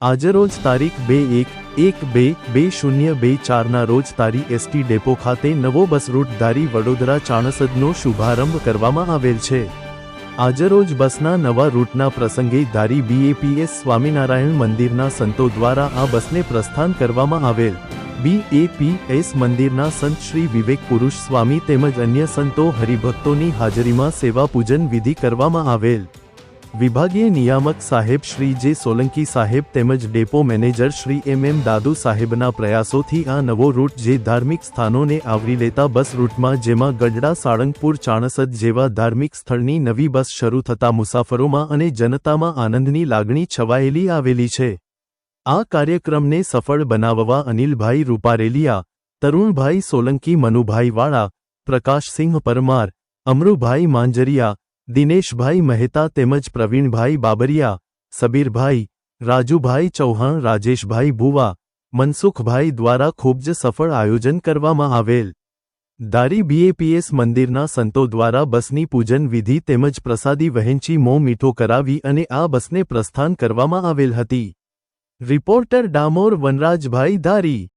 આજરોજ તારીખ 2/1/1/2024ના રોજ તારી એસટી ડેપો ખાતે નવો બસ રૂટ ધારી વડોદરા ચાણસદનો શુભારંભ કરવામાં આવેલ છે। આજરોજ બસના નવા રૂટના પ્રસંગે ધારી બીએપીએસ સ્વામિનારાયણ મંદિરના સંતો દ્વારા આ બસને પ્રસ્થાન કરવામાં આવેલ। બીએપીએસ મંદિરના સંત શ્રી વિવેક પુરુષ સ્વામી તેમજ અન્ય સંતો હરિભક્તોની હાજરીમાં સેવા પૂજન વિધિ કરવામાં આવેલ। વિભાગીય નિયામક સાહેબ શ્રી જે સોલંકી સાહેબ તેમજ ડેપો મેનેજર શ્રી એમ દાદુ સાહેબના પ્રયાસોથી આ નવો રૂટ જે ધાર્મિક સ્થાનોને આવરી લેતા બસ રૂટમાં જેમાં ગઢડા સાળંગપુર ચાણસદ જેવા ધાર્મિક સ્થળની નવી બસ શરૂ થતા મુસાફરોમાં અને જનતામાં આનંદની લાગણી છવાયેલી આવેલી છે। આ કાર્યક્રમને સફળ બનાવવા અનિલભાઈ રૂપારેલિયા, તરુણભાઈ સોલંકી, મનુભાઈ વાળા, પ્રકાશસિંહ પરમાર, અમરુભાઈ માંજરિયા, દિનેશભાઈ મહેતા તેમજ પ્રવીણભાઈ બાબરિયા, સબીરભાઈ, રાજુભાઈ ચૌહાણ, રાજેશભાઈ ભુવા, મનસુખભાઈ દ્વારા ખૂબ જ સફળ આયોજન કરવામાં આવેલ। ધારી બીએપીએસ મંદિરના સંતો દ્વારા બસની પૂજન વિધિ તેમજ પ્રસાદી વહેંચી મોં મીઠો કરાવી અને આ બસને પ્રસ્થાન કરવામાં આવેલ હતી। રિપોર્ટર ડામોર વનરાજભાઈ ધારી।